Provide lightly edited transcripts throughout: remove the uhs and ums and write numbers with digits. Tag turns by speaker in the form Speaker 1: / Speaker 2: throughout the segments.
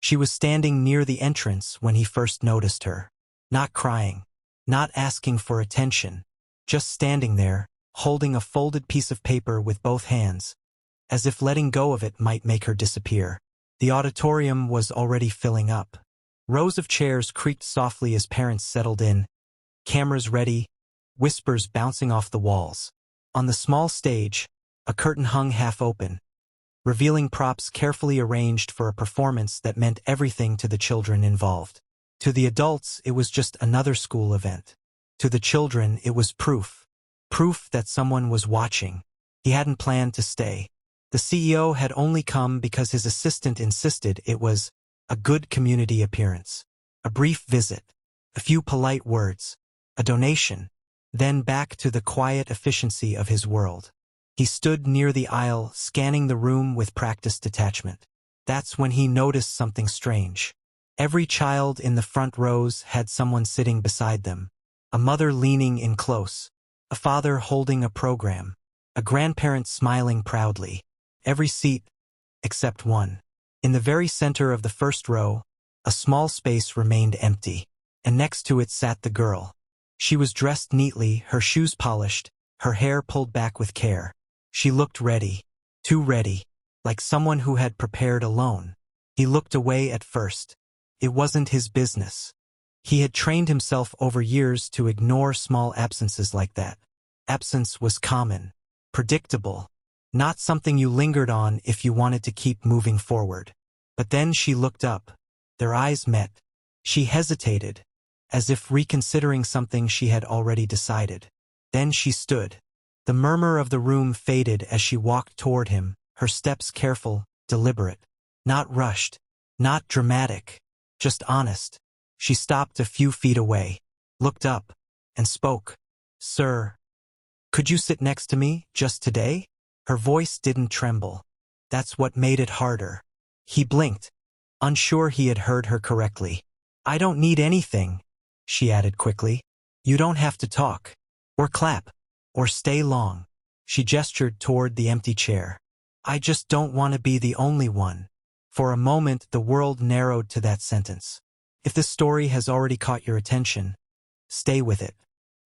Speaker 1: She was standing near the entrance when he first noticed her. Not crying, not asking for attention, just standing there, holding a folded piece of paper with both hands, as if letting go of it might make her disappear. The auditorium was already filling up. Rows of chairs creaked softly as parents settled in, cameras ready, whispers bouncing off the walls. On the small stage, a curtain hung half open, revealing props carefully arranged for a performance that meant everything to the children involved. To the adults, it was just another school event. To the children, it was proof. Proof that someone was watching. He hadn't planned to stay. The CEO had only come because his assistant insisted. It was a good community appearance. A brief visit. A few polite words. A donation. Then back to the quiet efficiency of his world. He stood near the aisle, scanning the room with practiced detachment. That's when he noticed something strange. Every child in the front rows had someone sitting beside them. A mother leaning in close. A father holding a program. A grandparent smiling proudly. Every seat, except one. In the very center of the first row, a small space remained empty, and next to it sat the girl. She was dressed neatly, her shoes polished, her hair pulled back with care. She looked ready, too ready, like someone who had prepared alone. He looked away at first. It wasn't his business. He had trained himself over years to ignore small absences like that. Absence was common, predictable, not something you lingered on if you wanted to keep moving forward. But then she looked up. Their eyes met. She hesitated, as if reconsidering something she had already decided. Then she stood. The murmur of the room faded as she walked toward him, her steps careful, deliberate. Not rushed, not dramatic, just honest. She stopped a few feet away, looked up, and spoke. "Sir, could you sit next to me, just today?" Her voice didn't tremble. That's what made it harder. He blinked, unsure he had heard her correctly. "I don't need anything," she added quickly. "You don't have to talk, or clap, or stay long." She gestured toward the empty chair. "I just don't want to be the only one." For a moment, the world narrowed to that sentence. If this story has already caught your attention, stay with it.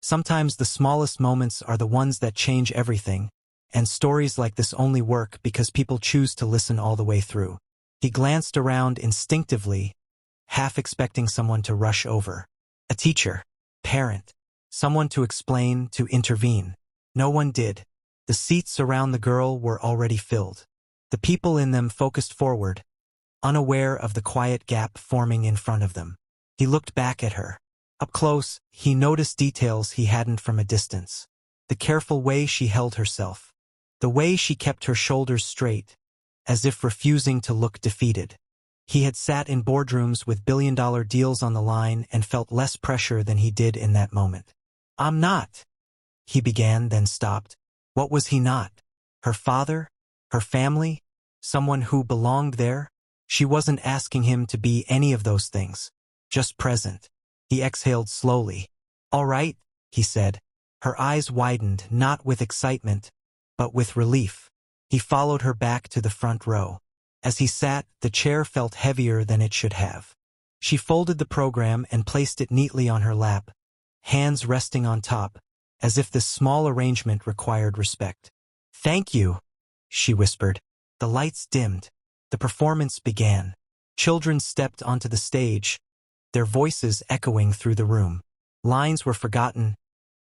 Speaker 1: Sometimes the smallest moments are the ones that change everything, and stories like this only work because people choose to listen all the way through. He glanced around instinctively, half expecting someone to rush over. A teacher, parent, someone to explain, to intervene. No one did. The seats around the girl were already filled. The people in them focused forward, unaware of the quiet gap forming in front of them. He looked back at her. Up close, he noticed details he hadn't from a distance. The careful way she held herself. The way she kept her shoulders straight, as if refusing to look defeated. He had sat in boardrooms with billion-dollar deals on the line and felt less pressure than he did in that moment. "I'm not," he began, then stopped. What was he not? Her father? Her family? Someone who belonged there? She wasn't asking him to be any of those things. Just present. He exhaled slowly. "All right," he said. Her eyes widened, not with excitement, but with relief. He followed her back to the front row. As he sat, the chair felt heavier than it should have. She folded the program and placed it neatly on her lap, hands resting on top, as if this small arrangement required respect. "Thank you," she whispered. The lights dimmed. The performance began. Children stepped onto the stage, their voices echoing through the room. Lines were forgotten,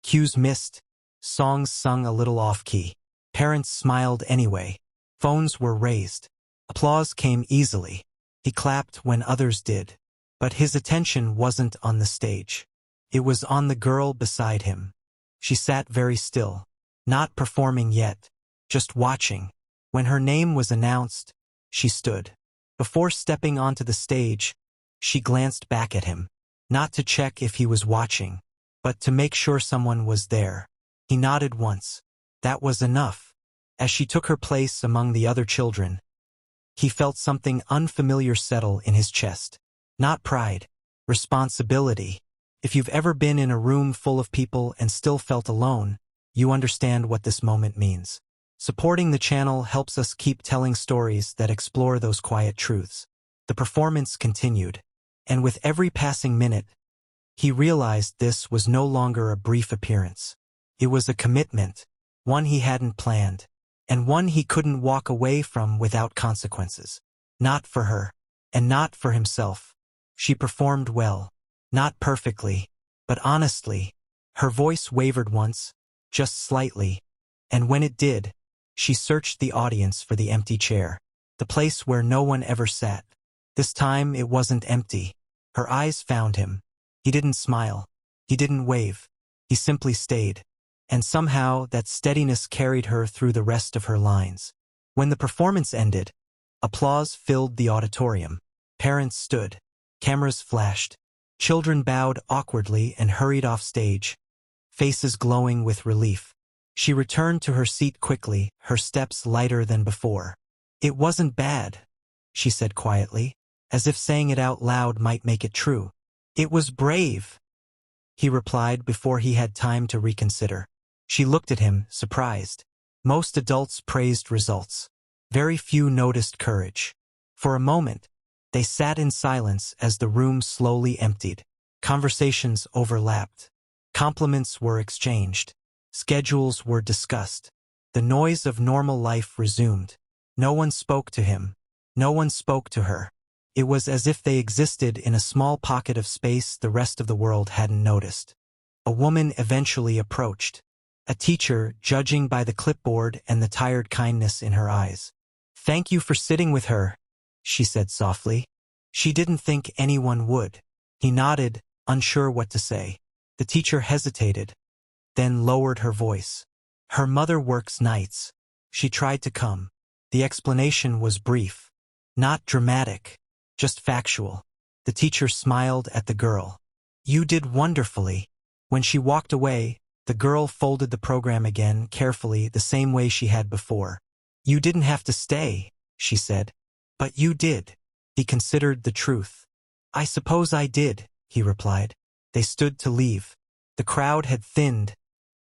Speaker 1: cues missed, songs sung a little off-key. Parents smiled anyway. Phones were raised. Applause came easily. He clapped when others did. But his attention wasn't on the stage. It was on the girl beside him. She sat very still, not performing yet, just watching. When her name was announced, she stood. Before stepping onto the stage, she glanced back at him, not to check if he was watching, but to make sure someone was there. He nodded once. That was enough. As she took her place among the other children, he felt something unfamiliar settle in his chest. Not pride, responsibility. If you've ever been in a room full of people and still felt alone, you understand what this moment means. Supporting the channel helps us keep telling stories that explore those quiet truths. The performance continued, and with every passing minute, he realized this was no longer a brief appearance. It was a commitment, one he hadn't planned, and one he couldn't walk away from without consequences. Not for her, and not for himself. She performed well, not perfectly, but honestly. Her voice wavered once, just slightly, and when it did, she searched the audience for the empty chair, the place where no one ever sat. This time it wasn't empty. Her eyes found him. He didn't smile. He didn't wave. He simply stayed. And somehow that steadiness carried her through the rest of her lines. When the performance ended, applause filled the auditorium. Parents stood. Cameras flashed. Children bowed awkwardly and hurried off stage, faces glowing with relief. She returned to her seat quickly, her steps lighter than before. "It wasn't bad," she said quietly, as if saying it out loud might make it true. "It was brave," he replied before he had time to reconsider. She looked at him, surprised. Most adults praised results. Very few noticed courage. For a moment, they sat in silence as the room slowly emptied. Conversations overlapped. Compliments were exchanged. Schedules were discussed. The noise of normal life resumed. No one spoke to him. No one spoke to her. It was as if they existed in a small pocket of space the rest of the world hadn't noticed. A woman eventually approached. A teacher, judging by the clipboard and the tired kindness in her eyes. "Thank you for sitting with her," she said softly. She didn't think anyone would. He nodded, unsure what to say. The teacher hesitated, then lowered her voice. "Her mother works nights. She tried to come." The explanation was brief. Not dramatic, just factual. The teacher smiled at the girl. "You did wonderfully." When she walked away, the girl folded the program again, carefully, the same way she had before. "You didn't have to stay," she said. "But you did." He considered the truth. "I suppose I did," he replied. They stood to leave. The crowd had thinned,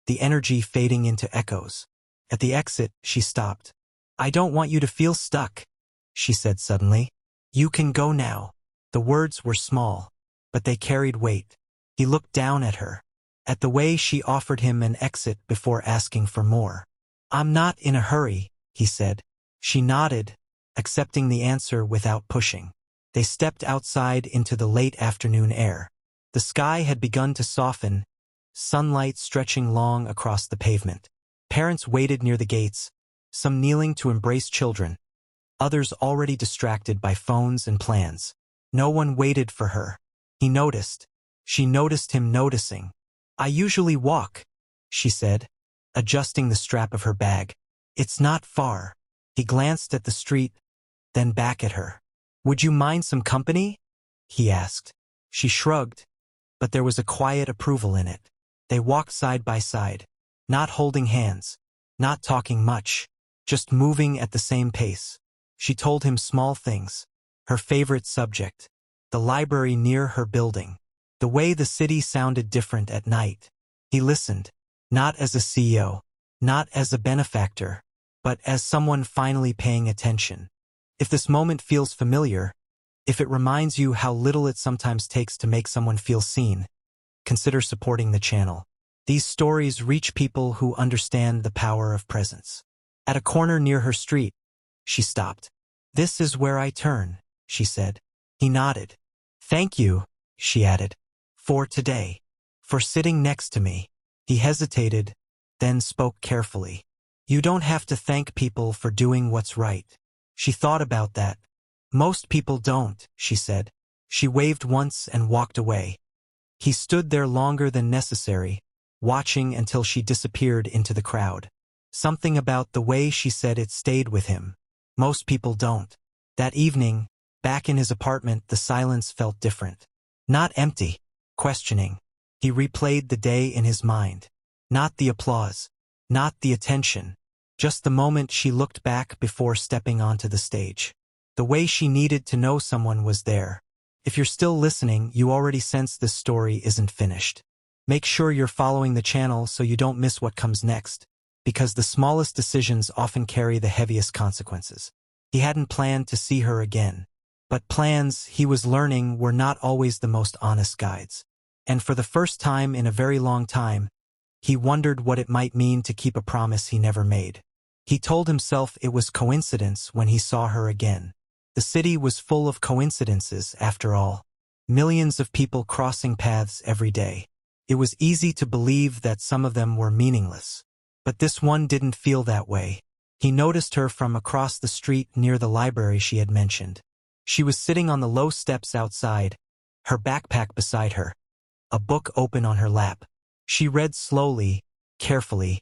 Speaker 1: the energy fading into echoes. At the exit, she stopped. "I don't want you to feel stuck," she said suddenly. "You can go now." The words were small, but they carried weight. He looked down at her, at the way she offered him an exit before asking for more. "I'm not in a hurry," he said. She nodded, accepting the answer without pushing. They stepped outside into the late afternoon air. The sky had begun to soften, sunlight stretching long across the pavement. Parents waited near the gates, some kneeling to embrace children, others already distracted by phones and plans. No one waited for her. He noticed. She noticed him noticing. "I usually walk," she said, adjusting the strap of her bag. "It's not far." He glanced at the street, then back at her. "Would you mind some company?" he asked. She shrugged, but there was a quiet approval in it. They walked side by side, not holding hands, not talking much, just moving at the same pace. She told him small things. Her favorite subject, the library near her building, the way the city sounded different at night. He listened, not as a CEO, not as a benefactor, but as someone finally paying attention. If this moment feels familiar, if it reminds you how little it sometimes takes to make someone feel seen, consider supporting the channel. These stories reach people who understand the power of presence. At a corner near her street, she stopped. "This is where I turn," she said. He nodded. "Thank you," she added, "for today, for sitting next to me." He hesitated, then spoke carefully. "You don't have to thank people for doing what's right." She thought about that. "Most people don't," she said. She waved once and walked away. He stood there longer than necessary, watching until she disappeared into the crowd. Something about the way she said it stayed with him. Most people don't. That evening, back in his apartment, the silence felt different. Not empty, questioning. He replayed the day in his mind. Not the applause, not the attention, just the moment she looked back before stepping onto the stage. The way she needed to know someone was there. If you're still listening, you already sense this story isn't finished. Make sure you're following the channel so you don't miss what comes next, because the smallest decisions often carry the heaviest consequences. He hadn't planned to see her again. But plans, he was learning, were not always the most honest guides. And for the first time in a very long time, he wondered what it might mean to keep a promise he never made. He told himself it was coincidence when he saw her again. The city was full of coincidences, after all. Millions of people crossing paths every day. It was easy to believe that some of them were meaningless. But this one didn't feel that way. He noticed her from across the street near the library she had mentioned. She was sitting on the low steps outside, her backpack beside her, a book open on her lap. She read slowly, carefully,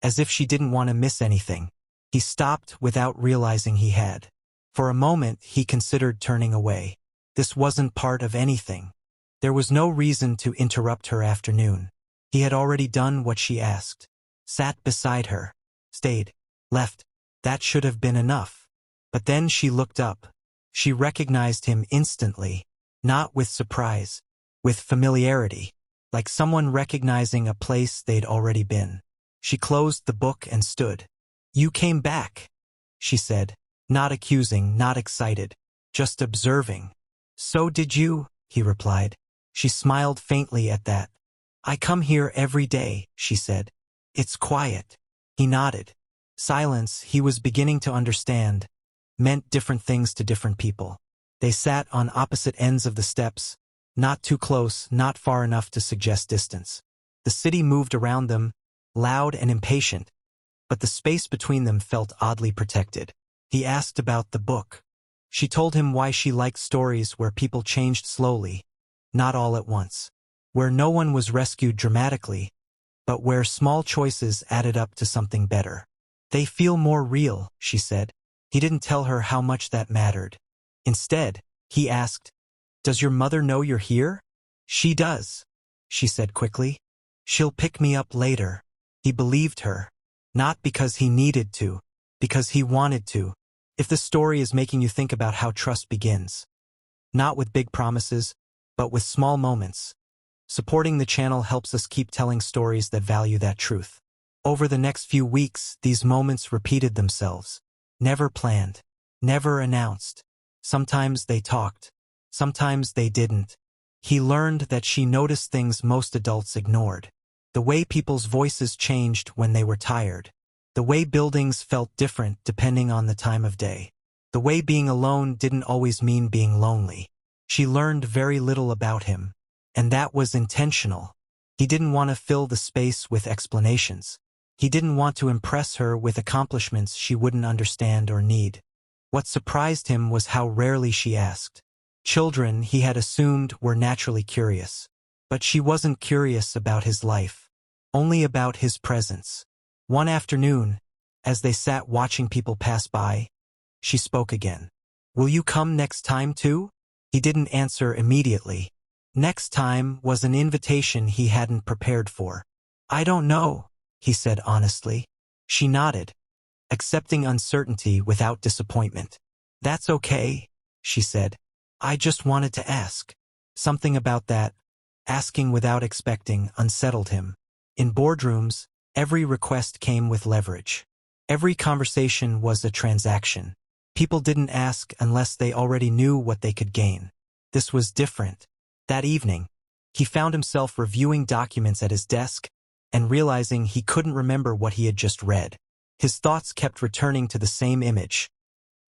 Speaker 1: as if she didn't want to miss anything. He stopped without realizing he had. For a moment, he considered turning away. This wasn't part of anything. There was no reason to interrupt her afternoon. He had already done what she asked. Sat beside her. Stayed. Left. That should have been enough. But then she looked up. She recognized him instantly. Not with surprise. With familiarity. Like someone recognizing a place they'd already been. She closed the book and stood. "You came back," she said. Not accusing, not excited. Just observing. "So did you," he replied. She smiled faintly at that. "I come here every day," she said. "It's quiet." He nodded. Silence, he was beginning to understand, meant different things to different people. They sat on opposite ends of the steps, not too close, not far enough to suggest distance. The city moved around them, loud and impatient, but the space between them felt oddly protected. He asked about the book. She told him why she liked stories where people changed slowly, not all at once. Where no one was rescued dramatically, but where small choices added up to something better. "They feel more real," she said. He didn't tell her how much that mattered. Instead, he asked, "Does your mother know you're here?" "She does," she said quickly. "She'll pick me up later." He believed her. Not because he needed to, because he wanted to. If the story is making you think about how trust begins. Not with big promises, but with small moments. Supporting the channel helps us keep telling stories that value that truth. Over the next few weeks, these moments repeated themselves. Never planned. Never announced. Sometimes they talked. Sometimes they didn't. He learned that she noticed things most adults ignored. The way people's voices changed when they were tired. The way buildings felt different depending on the time of day. The way being alone didn't always mean being lonely. She learned very little about him. And that was intentional. He didn't want to fill the space with explanations. He didn't want to impress her with accomplishments she wouldn't understand or need. What surprised him was how rarely she asked. Children, he had assumed, were naturally curious. But she wasn't curious about his life. Only about his presence. One afternoon, as they sat watching people pass by, she spoke again. "Will you come next time too?" He didn't answer immediately. Next time was an invitation he hadn't prepared for. "I don't know," he said honestly. She nodded, accepting uncertainty without disappointment. "That's okay," she said. "I just wanted to ask." Something about that, asking without expecting, unsettled him. In boardrooms, every request came with leverage. Every conversation was a transaction. People didn't ask unless they already knew what they could gain. This was different. That evening, he found himself reviewing documents at his desk and realizing he couldn't remember what he had just read. His thoughts kept returning to the same image.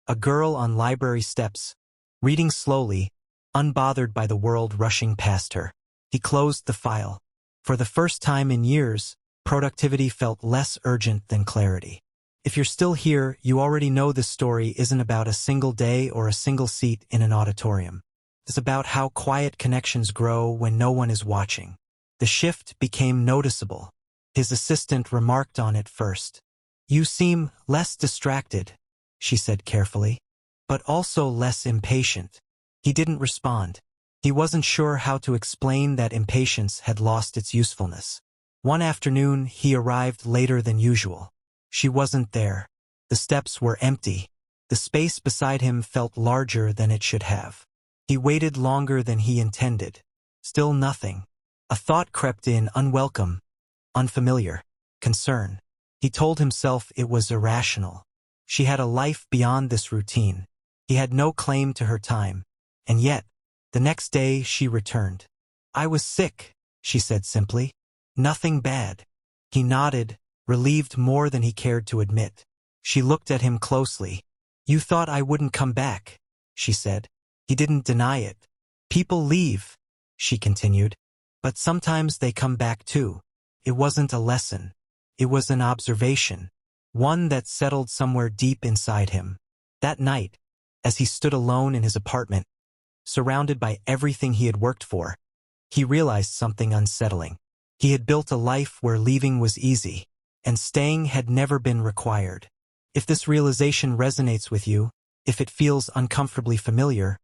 Speaker 1: A girl on library steps, reading slowly, unbothered by the world rushing past her. He closed the file. For the first time in years, productivity felt less urgent than clarity. If you're still here, you already know this story isn't about a single day or a single seat in an auditorium. It's about how quiet connections grow when no one is watching. The shift became noticeable. His assistant remarked on it first. "You seem less distracted," she said carefully, "but also less impatient." He didn't respond. He wasn't sure how to explain that impatience had lost its usefulness. One afternoon, he arrived later than usual. She wasn't there. The steps were empty. The space beside him felt larger than it should have. He waited longer than he intended. Still nothing. A thought crept in, unwelcome, unfamiliar, concern. He told himself it was irrational. She had a life beyond this routine. He had no claim to her time. And yet, the next day she returned. "I was sick," she said simply. "Nothing bad." He nodded, relieved more than he cared to admit. She looked at him closely. "You thought I wouldn't come back," she said. He didn't deny it. "People leave," she continued. "But sometimes they come back too." It wasn't a lesson. It was an observation. One that settled somewhere deep inside him. That night, as he stood alone in his apartment, surrounded by everything he had worked for, he realized something unsettling. He had built a life where leaving was easy, and staying had never been required. If this realization resonates with you, if it feels uncomfortably familiar,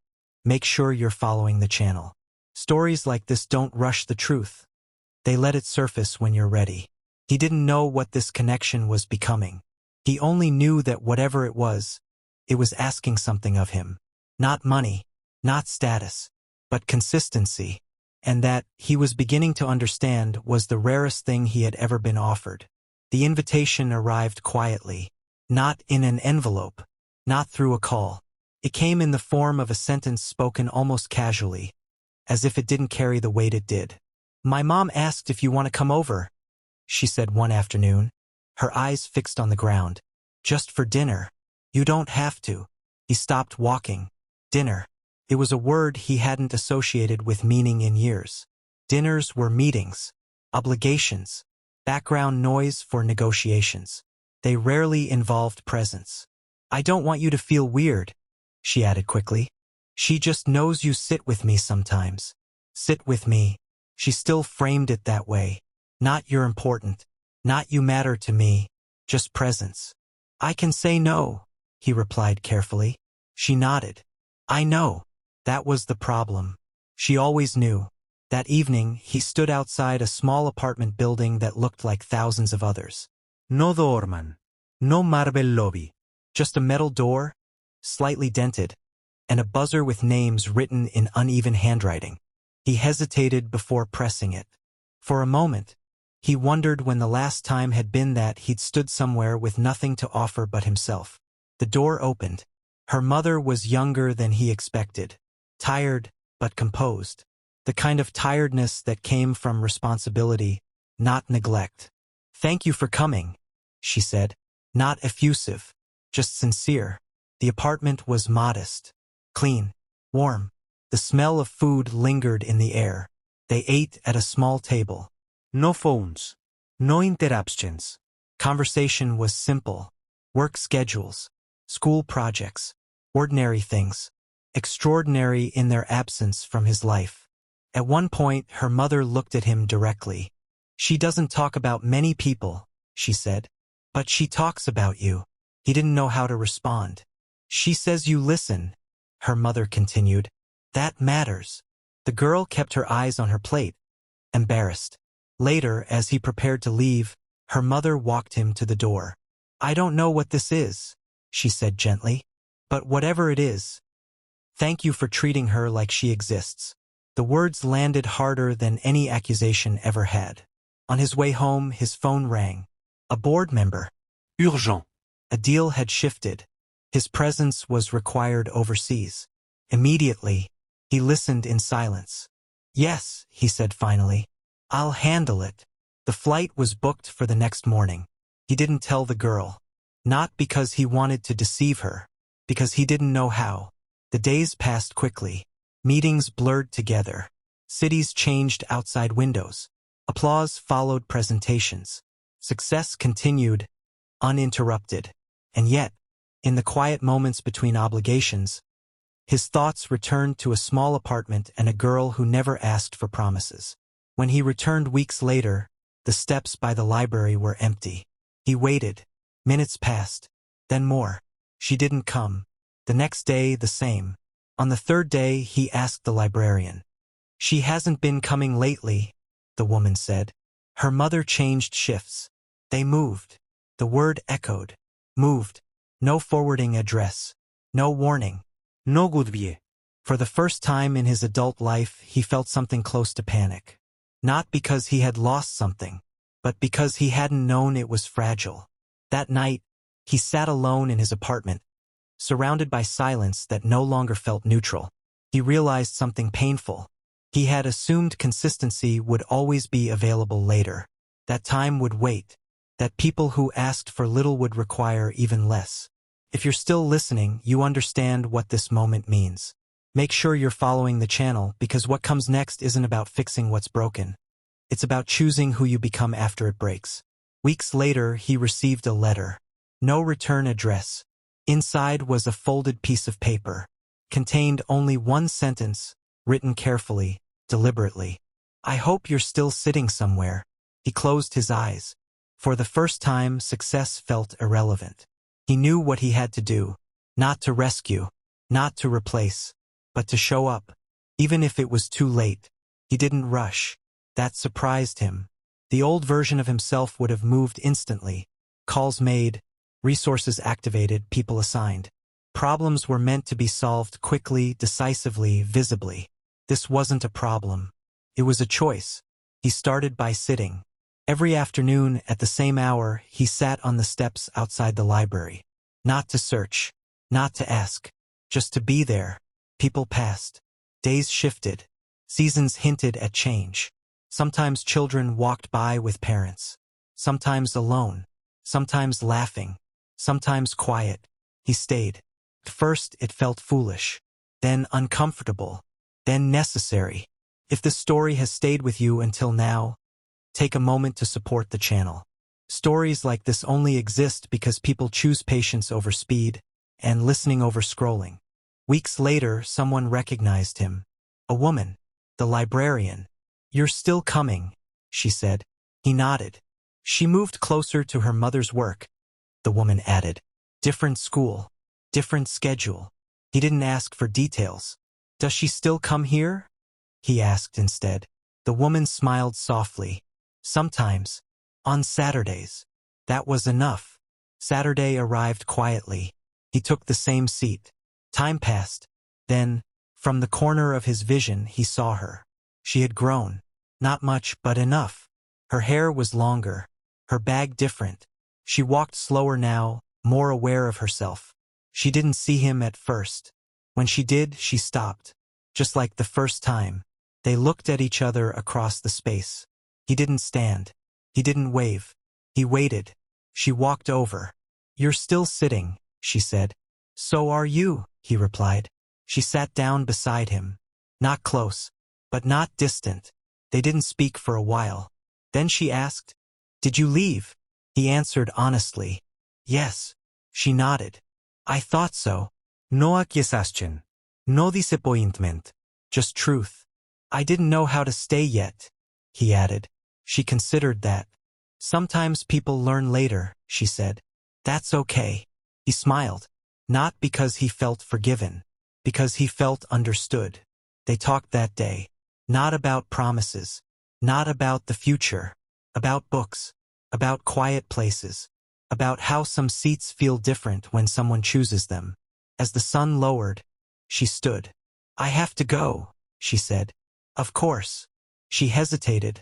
Speaker 1: make sure you're following the channel. Stories like this don't rush the truth. They let it surface when you're ready. He didn't know what this connection was becoming. He only knew that whatever it was asking something of him. Not money, not status, but consistency. And that, he was beginning to understand, was the rarest thing he had ever been offered. The invitation arrived quietly, not in an envelope, not through a call. It came in the form of a sentence spoken almost casually, as if it didn't carry the weight it did. "My mom asked if you want to come over," she said one afternoon, her eyes fixed on the ground. "Just for dinner. You don't have to." He stopped walking. Dinner. It was a word he hadn't associated with meaning in years. Dinners were meetings, obligations, background noise for negotiations. They rarely involved presence. "I don't want you to feel weird," she added quickly. "She just knows you sit with me sometimes." Sit with me. She still framed it that way. Not you're important. Not you matter to me. Just presence. "I can say no," he replied carefully. She nodded. "I know." That was the problem. She always knew. That evening, he stood outside a small apartment building that looked like thousands of others. No doorman. No marble lobby. Just a metal door, slightly dented, and a buzzer with names written in uneven handwriting. He hesitated before pressing it. For a moment, he wondered when the last time had been that he'd stood somewhere with nothing to offer but himself. The door opened. Her mother was younger than he expected. Tired, but composed. The kind of tiredness that came from responsibility, not neglect. "Thank you for coming," she said. Not effusive, just sincere. The apartment was modest, clean, warm. The smell of food lingered in the air. They ate at a small table. No phones. No interruptions. Conversation was simple. Work schedules. School projects. Ordinary things. Extraordinary in their absence from his life. At one point, her mother looked at him directly. "She doesn't talk about many people," she said. "But she talks about you." He didn't know how to respond. "She says you listen," her mother continued. "That matters." The girl kept her eyes on her plate, embarrassed. Later, as he prepared to leave, her mother walked him to the door. "I don't know what this is," she said gently. "But whatever it is, thank you for treating her like she exists." The words landed harder than any accusation ever had. On his way home, his phone rang. A board member. Urgent. A deal had shifted. His presence was required overseas. Immediately, he listened in silence. "Yes," he said finally. "I'll handle it." The flight was booked for the next morning. He didn't tell the girl. Not because he wanted to deceive her, because he didn't know how. The days passed quickly. Meetings blurred together. Cities changed outside windows. Applause followed presentations. Success continued, uninterrupted. And yet, in the quiet moments between obligations, his thoughts returned to a small apartment and a girl who never asked for promises. When he returned weeks later, the steps by the library were empty. He waited. Minutes passed. Then more. She didn't come. The next day, the same. On the third day, he asked the librarian. "She hasn't been coming lately," the woman said. Her mother changed shifts. They moved. The word echoed. Moved. No forwarding address. No warning. No goodbye. For the first time in his adult life, he felt something close to panic. Not because he had lost something, but because he hadn't known it was fragile. That night, he sat alone in his apartment, surrounded by silence that no longer felt neutral. He realized something painful. He had assumed consistency would always be available later. That time would wait. That people who asked for little would require even less. If you're still listening, you understand what this moment means. Make sure you're following the channel, because what comes next isn't about fixing what's broken. It's about choosing who you become after it breaks. Weeks later, he received a letter. No return address. Inside was a folded piece of paper. Contained only one sentence, written carefully, deliberately. "I hope you're still sitting somewhere." He closed his eyes. For the first time, success felt irrelevant. He knew what he had to do. Not to rescue, not to replace, but to show up. Even if it was too late. He didn't rush. That surprised him. The old version of himself would have moved instantly. Calls made, resources activated, people assigned. Problems were meant to be solved quickly, decisively, visibly. This wasn't a problem. It was a choice. He started by sitting. Every afternoon, at the same hour, he sat on the steps outside the library. Not to search, not to ask, just to be there. People passed. Days shifted. Seasons hinted at change. Sometimes children walked by with parents. Sometimes alone. Sometimes laughing. Sometimes quiet. He stayed. At first, it felt foolish. Then uncomfortable. Then necessary. If this story has stayed with you until now, take a moment to support the channel. Stories like this only exist because people choose patience over speed and listening over scrolling. Weeks later, someone recognized him. A woman. The librarian. "You're still coming," she said. He nodded. She moved closer to her mother's work. The woman added, "Different school. Different schedule." He didn't ask for details. "Does she still come here?" he asked instead. The woman smiled softly. "Sometimes. On Saturdays." That was enough. Saturday arrived quietly. He took the same seat. Time passed. Then, from the corner of his vision, he saw her. She had grown. Not much, but enough. Her hair was longer. Her bag different. She walked slower now, more aware of herself. She didn't see him at first. When she did, she stopped. Just like the first time. They looked at each other across the space. He didn't stand. He didn't wave. He waited. She walked over. "You're still sitting," she said. "So are you," he replied. She sat down beside him. Not close, but not distant. They didn't speak for a while. Then she asked, "Did you leave?" He answered honestly, "Yes." She nodded. "I thought so." "No accusation. No disappointment. Just truth." "I didn't know how to stay yet," he added. She considered that. "Sometimes people learn later," she said. "That's okay." He smiled. Not because he felt forgiven. Because he felt understood. They talked that day. Not about promises. Not about the future. About books. About quiet places. About how some seats feel different when someone chooses them. As the sun lowered, she stood. "I have to go," she said. "Of course." She hesitated,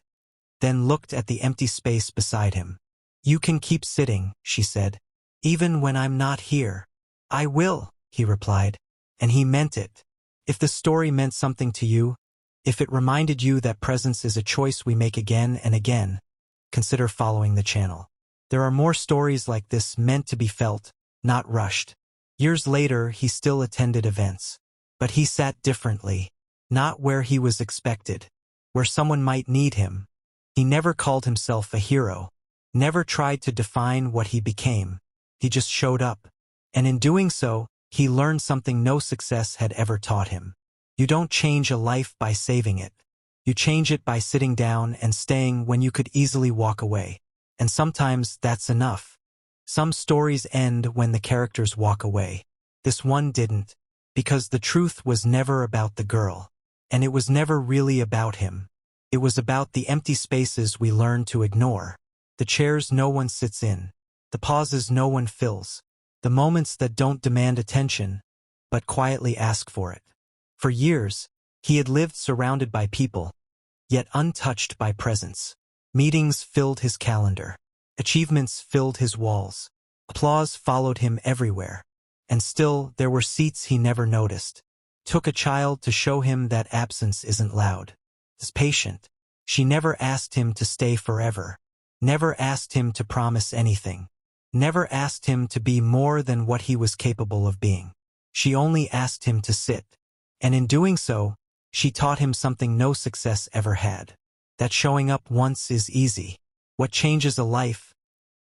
Speaker 1: then looked at the empty space beside him. "You can keep sitting," she said. "Even when I'm not here." "I will," he replied. And he meant it. If the story meant something to you, if it reminded you that presence is a choice we make again and again, consider following the channel. There are more stories like this meant to be felt, not rushed. Years later, he still attended events. But he sat differently. Not where he was expected. Where someone might need him. He never called himself a hero. Never tried to define what he became. He just showed up. And in doing so, he learned something no success had ever taught him. You don't change a life by saving it. You change it by sitting down and staying when you could easily walk away. And sometimes that's enough. Some stories end when the characters walk away. This one didn't. Because the truth was never about the girl. And it was never really about him. It was about the empty spaces we learn to ignore. The chairs no one sits in. The pauses no one fills. The moments that don't demand attention, but quietly ask for it. For years, he had lived surrounded by people, yet untouched by presence. Meetings filled his calendar. Achievements filled his walls. Applause followed him everywhere. And still, there were seats he never noticed. Took a child to show him that absence isn't loud. Is patient. She never asked him to stay forever. Never asked him to promise anything. Never asked him to be more than what he was capable of being. She only asked him to sit. And in doing so, she taught him something no success ever had. That showing up once is easy. What changes a life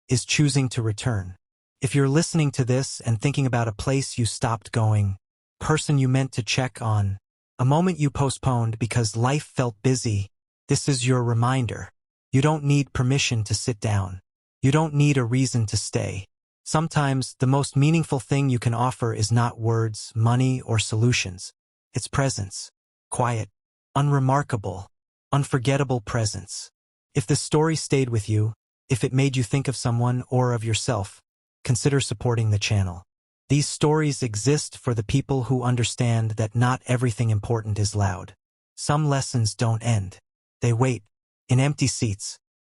Speaker 1: is choosing to return. If you're listening to this and thinking about a place you stopped going, person you meant to check on, a moment you postponed because life felt busy, this is your reminder. You don't need permission to sit down. You don't need a reason to stay. Sometimes the most meaningful thing you can offer is not words, money, or solutions. It's presence. Quiet, unremarkable, unforgettable presence. If this story stayed with you, if it made you think of someone or of yourself, consider supporting the channel. These stories exist for the people who understand that not everything important is loud. Some lessons don't end. They wait, in empty seats,